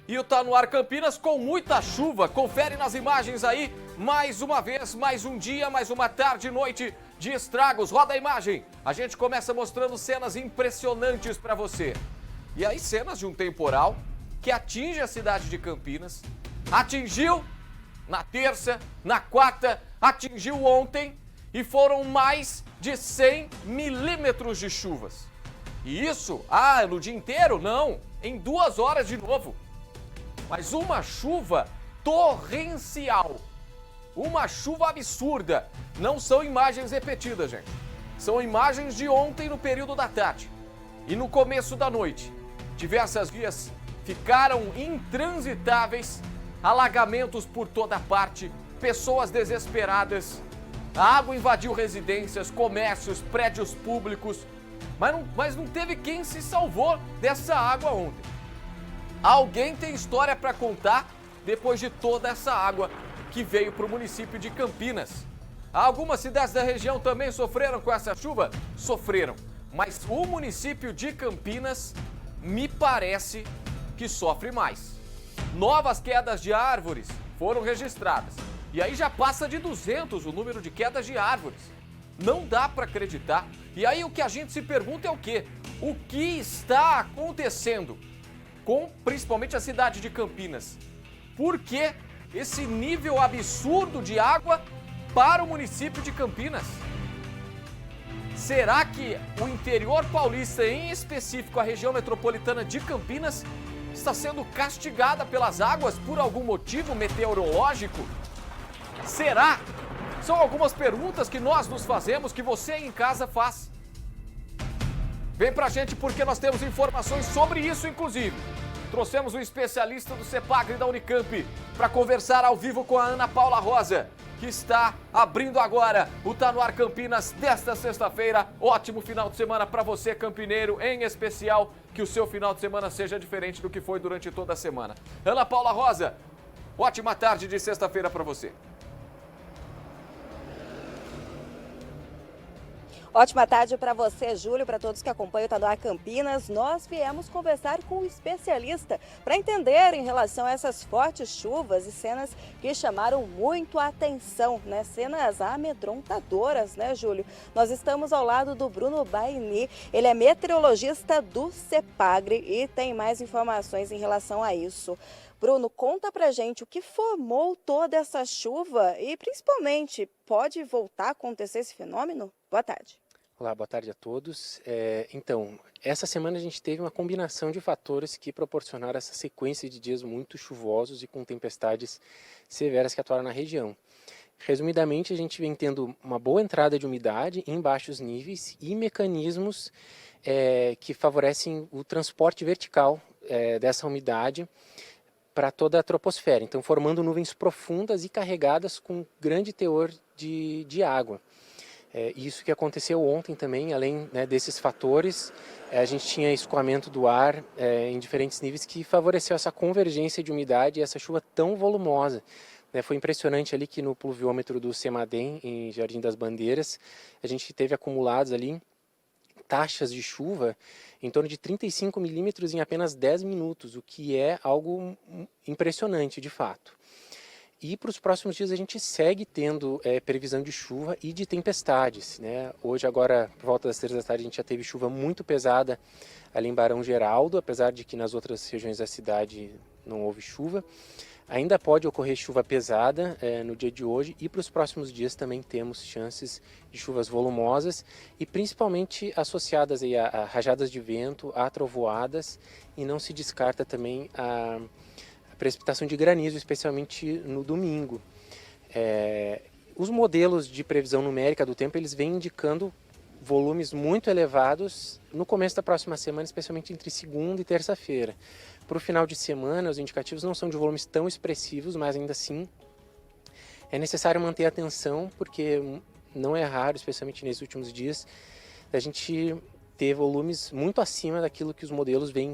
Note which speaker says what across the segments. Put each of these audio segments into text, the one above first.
Speaker 1: E o Tá No Ar Campinas com muita chuva. Confere nas imagens aí, mais uma vez, mais um dia, mais uma tarde e noite de estragos. Roda a imagem. A gente começa mostrando cenas impressionantes para você. E aí, cenas de um temporal que atinge a cidade de Campinas. Atingiu na terça, na quarta, atingiu ontem e foram mais de 100 milímetros de chuvas. E isso, no dia inteiro? Não, em 2 horas de novo. Mas uma chuva torrencial, uma chuva absurda. Não são imagens repetidas, gente. São imagens de ontem no período da tarde e no começo da noite. Diversas vias ficaram intransitáveis, alagamentos por toda parte, pessoas desesperadas. A água invadiu residências, comércios, prédios públicos, mas não teve quem se salvou dessa água ontem. Alguém tem história para contar depois de toda essa água que veio para o município de Campinas. Algumas cidades da região também sofreram com essa chuva? Sofreram. Mas o município de Campinas me parece que sofre mais. Novas quedas de árvores foram registradas. E aí já passa de 200 o número de quedas de árvores. Não dá para acreditar. E aí o que a gente se pergunta é o quê? O que está acontecendo com principalmente a cidade de Campinas? Por que esse nível absurdo de água para o município de Campinas? Será que o interior paulista, em específico a região metropolitana de Campinas, está sendo castigada pelas águas por algum motivo meteorológico? Será? São algumas perguntas que nós nos fazemos, que você aí em casa faz. Vem pra gente porque nós temos informações sobre isso, inclusive. Trouxemos um especialista do CEPAGRE da Unicamp para conversar ao vivo com a Ana Paula Rosa, que está abrindo agora o Tá No Ar Campinas desta sexta-feira. Ótimo final de semana para você, campineiro, em especial que o seu final de semana seja diferente do que foi durante toda a semana. Ana Paula Rosa, ótima tarde de sexta-feira para você.
Speaker 2: Ótima tarde para você, Júlio, para todos que acompanham o Tá No Ar Campinas. Nós viemos conversar com um especialista para entender em relação a essas fortes chuvas e cenas que chamaram muito a atenção, né? Cenas amedrontadoras, né, Júlio? Nós estamos ao lado do Bruno Baini, ele é meteorologista do CEPAGRE e tem mais informações em relação a isso. Bruno, conta pra gente o que formou toda essa chuva e, principalmente, pode voltar a acontecer esse fenômeno? Boa tarde.
Speaker 3: Olá, boa tarde a todos. Então, essa semana a gente teve uma combinação de fatores que proporcionaram essa sequência de dias muito chuvosos e com tempestades severas que atuaram na região. Resumidamente, a gente vem tendo uma boa entrada de umidade em baixos níveis e mecanismos que favorecem o transporte vertical dessa umidade para toda a troposfera, então formando nuvens profundas e carregadas com grande teor de água. Isso que aconteceu ontem também, além desses fatores, a gente tinha escoamento do ar em diferentes níveis que favoreceu essa convergência de umidade e essa chuva tão volumosa. Foi impressionante ali que no pluviômetro do CEMADEM, em Jardim das Bandeiras, a gente teve acumulados ali taxas de chuva em torno de 35 milímetros em apenas 10 minutos, o que é algo impressionante de fato. E para os próximos dias a gente segue tendo previsão de chuva e de tempestades, né? Hoje, agora, por volta das 3 da tarde, a gente já teve chuva muito pesada ali em Barão Geraldo, apesar de que nas outras regiões da cidade não houve chuva. Ainda pode ocorrer chuva pesada no dia de hoje e para os próximos dias também temos chances de chuvas volumosas e principalmente associadas aí a rajadas de vento, a trovoadas, e não se descarta também a precipitação de granizo, especialmente no domingo. Os modelos de previsão numérica do tempo, eles vêm indicando volumes muito elevados no começo da próxima semana, especialmente entre segunda e terça-feira. Para o final de semana, os indicativos não são de volumes tão expressivos, mas ainda assim é necessário manter a atenção, porque não é raro, especialmente nesses últimos dias, a gente ter volumes muito acima daquilo que os modelos vêm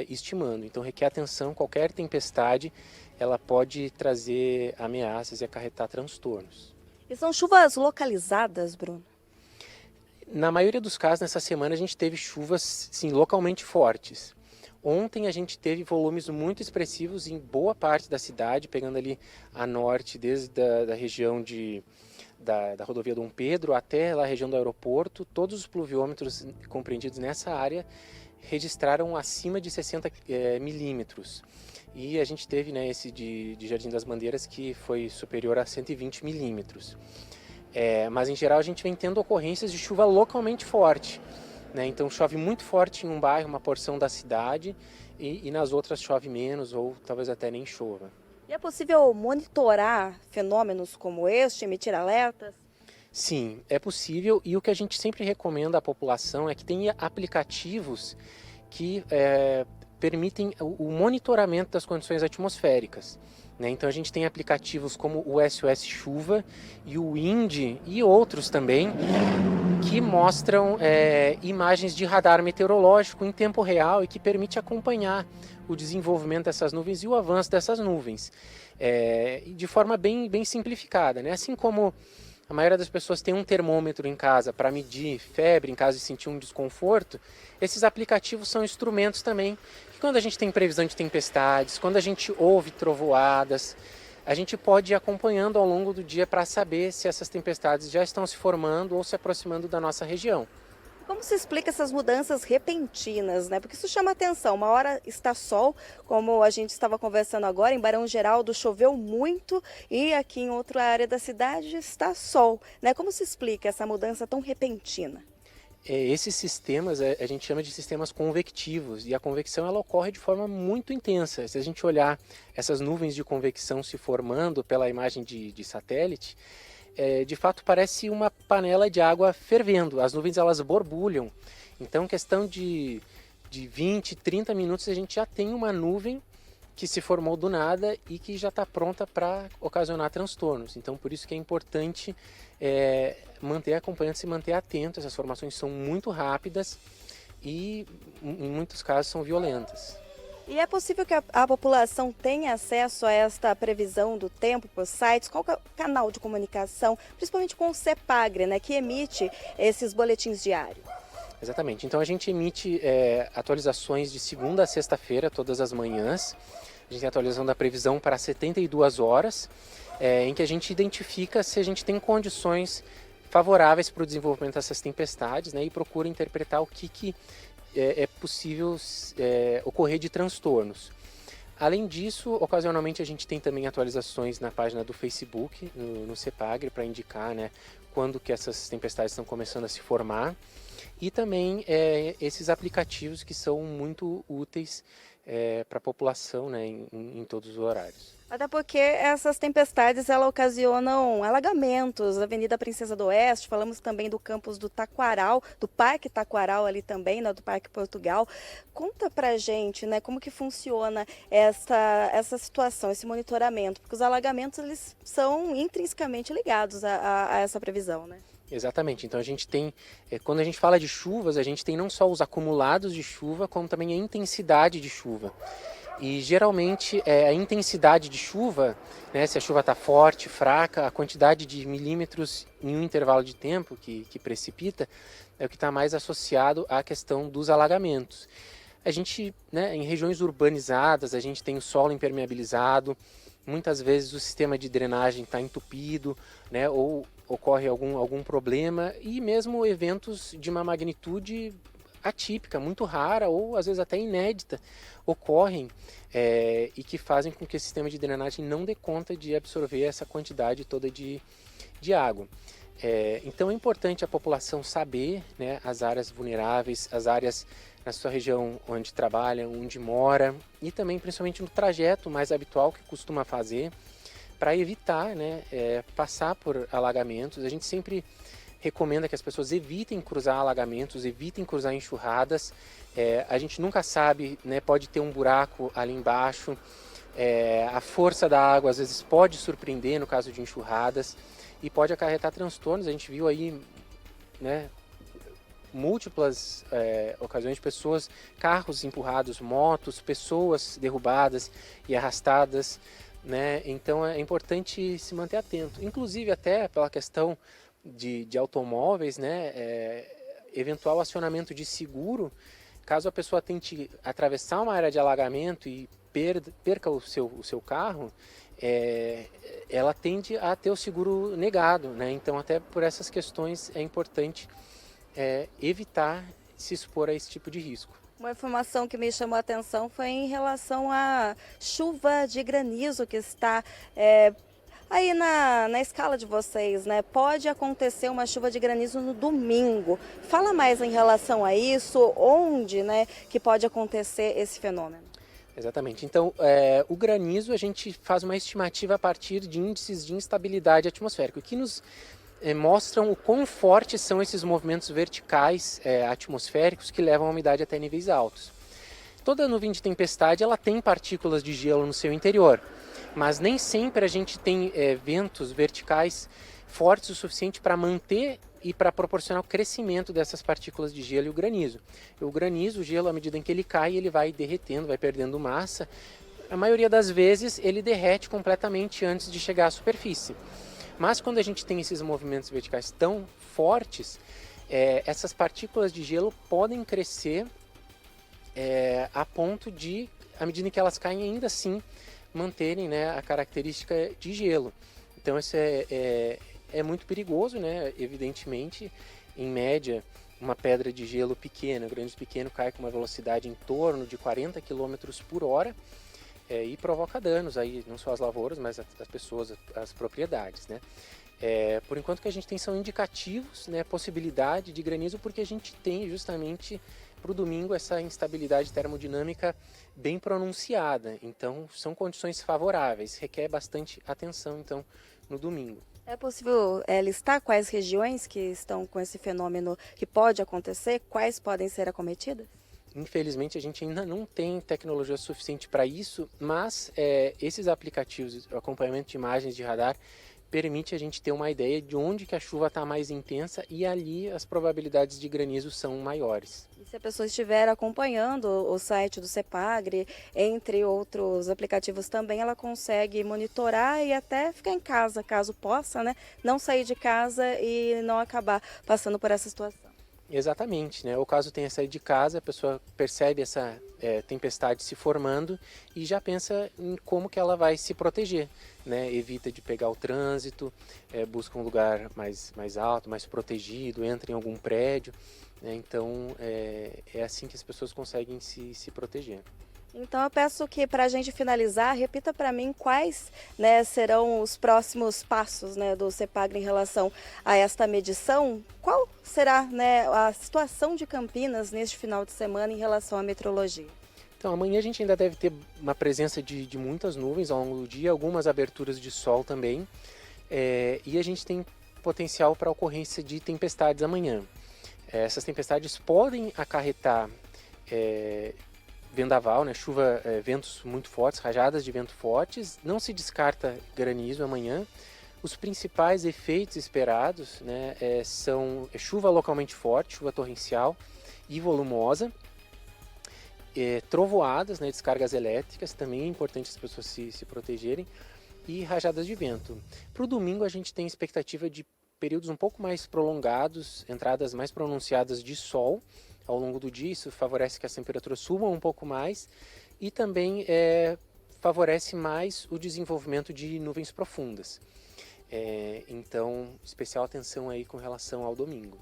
Speaker 3: estimando. Então requer atenção, qualquer tempestade ela pode trazer ameaças e acarretar transtornos.
Speaker 2: E são chuvas localizadas, Bruno?
Speaker 3: Na maioria dos casos, nessa semana, a gente teve chuvas, sim, localmente fortes. Ontem a gente teve volumes muito expressivos em boa parte da cidade, pegando ali a norte, desde da região da rodovia Dom Pedro até lá a região do aeroporto. Todos os pluviômetros compreendidos nessa área registraram acima de 60 milímetros. E a gente teve, né, esse de Jardim das Bandeiras que foi superior a 120 milímetros. Mas em geral a gente vem tendo ocorrências de chuva localmente forte, né? Então chove muito forte em um bairro, uma porção da cidade, e nas outras chove menos ou talvez até nem chova.
Speaker 2: E é possível monitorar fenômenos como este, emitir alertas?
Speaker 3: Sim, é possível, e o que a gente sempre recomenda à população é que tenha aplicativos que permitem o monitoramento das condições atmosféricas, né? Então a gente tem aplicativos como o SOS Chuva e o Wind e outros também que mostram imagens de radar meteorológico em tempo real e que permite acompanhar o desenvolvimento dessas nuvens e o avanço dessas nuvens de forma bem simplificada, né? Assim como a maioria das pessoas tem um termômetro em casa para medir febre em caso de sentir um desconforto, esses aplicativos são instrumentos também que quando a gente tem previsão de tempestades, quando a gente ouve trovoadas, a gente pode ir acompanhando ao longo do dia para saber se essas tempestades já estão se formando ou se aproximando da nossa região.
Speaker 2: Como se explica essas mudanças repentinas, né? Porque isso chama atenção. Uma hora está sol, como a gente estava conversando agora, em Barão Geraldo choveu muito e aqui em outra área da cidade está sol, né? Como se explica essa mudança tão repentina?
Speaker 3: Esses sistemas a gente chama de sistemas convectivos, e a convecção ela ocorre de forma muito intensa. Se a gente olhar essas nuvens de convecção se formando pela imagem de satélite, de fato parece uma panela de água fervendo, as nuvens elas borbulham. Então, questão de 20, 30 minutos a gente já tem uma nuvem que se formou do nada e que já está pronta para ocasionar transtornos. Então, por isso que é importante manter acompanhando, se manter atento. Essas formações são muito rápidas e, em muitos casos, são violentas.
Speaker 2: E é possível que a população tenha acesso a esta previsão do tempo por sites? Qual é o canal de comunicação, principalmente com o CEPAGRE, né, que emite esses boletins diários?
Speaker 3: Exatamente. Então a gente emite atualizações de segunda a sexta-feira, todas as manhãs. A gente tem a atualização da previsão para 72 horas, em que a gente identifica se a gente tem condições favoráveis para o desenvolvimento dessas tempestades, né, e procura interpretar o que é possível ocorrer de transtornos. Além disso, ocasionalmente a gente tem também atualizações na página do Facebook, no CEPAGRE, para indicar, né, quando que essas tempestades estão começando a se formar. E também esses aplicativos que são muito úteis para a população, né, em todos os horários.
Speaker 2: Até porque essas tempestades elas ocasionam alagamentos, Avenida Princesa do Oeste, falamos também do campus do Taquaral, do Parque Taquaral ali também, né, do Parque Portugal. Conta pra gente, né, como que funciona essa situação, esse monitoramento, porque os alagamentos eles são intrinsecamente ligados a essa previsão, né?
Speaker 3: Exatamente, então a gente tem, quando a gente fala de chuvas, a gente tem não só os acumulados de chuva, como também a intensidade de chuva. E geralmente a intensidade de chuva, né, se a chuva está forte, fraca, a quantidade de milímetros em um intervalo de tempo que precipita, é o que está mais associado à questão dos alagamentos. A gente, né, em regiões urbanizadas, a gente tem o solo impermeabilizado, muitas vezes o sistema de drenagem está entupido, né, ou ocorre algum problema, e mesmo eventos de uma magnitude atípica, muito rara ou às vezes até inédita, ocorrem e que fazem com que o sistema de drenagem não dê conta de absorver essa quantidade toda de água. Então é importante a população saber, né, as áreas vulneráveis, as áreas na sua região onde trabalha, onde mora, e também principalmente no trajeto mais habitual que costuma fazer, para evitar, né, passar por alagamentos. A gente sempre recomenda que as pessoas evitem cruzar alagamentos, evitem cruzar enxurradas. A gente nunca sabe, né, pode ter um buraco ali embaixo. A força da água às vezes pode surpreender no caso de enxurradas e pode acarretar transtornos. A gente viu aí, né, múltiplas ocasiões de pessoas, carros empurrados, motos, pessoas derrubadas e arrastadas, né? Então é importante se manter atento, inclusive até pela questão de automóveis, né? Eventual acionamento de seguro caso a pessoa tente atravessar uma área de alagamento e perca o seu carro, ela tende a ter o seguro negado, né? Então, até por essas questões é importante evitar se expor a esse tipo de risco.
Speaker 2: Uma informação que me chamou a atenção foi em relação à chuva de granizo que está aí na escala de vocês, né? Pode acontecer uma chuva de granizo no domingo. Fala mais em relação a isso, onde, né, que pode acontecer esse fenômeno?
Speaker 3: Exatamente. Então, o granizo a gente faz uma estimativa a partir de índices de instabilidade atmosférica, que nos mostram o quão fortes são esses movimentos verticais atmosféricos que levam a umidade até níveis altos. Toda nuvem de tempestade ela tem partículas de gelo no seu interior, mas nem sempre a gente tem ventos verticais fortes o suficiente para manter e para proporcionar o crescimento dessas partículas de gelo e o granizo. O gelo, à medida em que ele cai, ele vai derretendo, vai perdendo massa. A maioria das vezes ele derrete completamente antes de chegar à superfície. Mas quando a gente tem esses movimentos verticais tão fortes, essas partículas de gelo podem crescer a ponto de, à medida que elas caem, ainda assim manterem, né, a característica de gelo. Então isso é muito perigoso, né? Evidentemente, em média, uma pedra de gelo pequena, granizo pequeno, cai com uma velocidade em torno de 40 km por hora e provoca danos aí, não só às lavouras, mas às pessoas, às propriedades, né? Por enquanto o que a gente tem são indicativos, né, possibilidade de granizo, porque a gente tem justamente para o domingo essa instabilidade termodinâmica bem pronunciada. Então são condições favoráveis, requer bastante atenção então no domingo.
Speaker 2: É possível listar quais regiões que estão com esse fenômeno que pode acontecer? Quais podem ser acometidas?
Speaker 3: Infelizmente a gente ainda não tem tecnologia suficiente para isso, mas esses aplicativos, o acompanhamento de imagens de radar, permite a gente ter uma ideia de onde que a chuva está mais intensa e ali as probabilidades de granizo são maiores.
Speaker 2: E se a pessoa estiver acompanhando o site do CEPAGRE, entre outros aplicativos também, ela consegue monitorar e até ficar em casa, caso possa, né? Não sair de casa e não acabar passando por essa situação.
Speaker 3: Exatamente, né? O caso tenha saído de casa, a pessoa percebe essa tempestade se formando e já pensa em como que ela vai se proteger, né? Evita de pegar o trânsito, busca um lugar mais alto, mais protegido, entra em algum prédio, né? Então é assim que as pessoas conseguem se proteger.
Speaker 2: Então eu peço que, para a gente finalizar, repita para mim quais, né, serão os próximos passos, né, do CEPAGRE em relação a esta medição. Qual será, né, a situação de Campinas neste final de semana em relação à meteorologia?
Speaker 3: Então amanhã a gente ainda deve ter uma presença de muitas nuvens ao longo do dia, algumas aberturas de sol também, e a gente tem potencial para a ocorrência de tempestades amanhã. Essas tempestades podem acarretar vendaval, né, chuva, ventos muito fortes, rajadas de vento fortes. Não se descarta granizo amanhã. Os principais efeitos esperados, né, são chuva localmente forte, chuva torrencial e volumosa, trovoadas, né, descargas elétricas, também é importante as pessoas se protegerem, e rajadas de vento. Para o domingo a gente tem expectativa de períodos um pouco mais prolongados, entradas mais pronunciadas de sol ao longo do dia. Isso favorece que as temperaturas subam um pouco mais e também favorece mais o desenvolvimento de nuvens profundas. Então, especial atenção aí com relação ao domingo.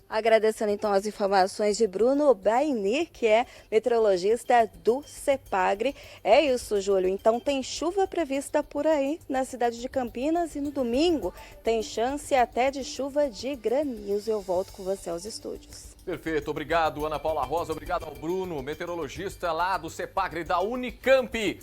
Speaker 2: Agradecendo então as informações de Bruno Bainir, que é meteorologista do CEPAGRE. É isso, Júlio. Então tem chuva prevista por aí na cidade de Campinas e no domingo tem chance até de chuva de granizo. Eu volto com você aos estúdios.
Speaker 1: Perfeito, obrigado Ana Paula Rosa, obrigado ao Bruno, meteorologista lá do CEPAGRE da Unicamp.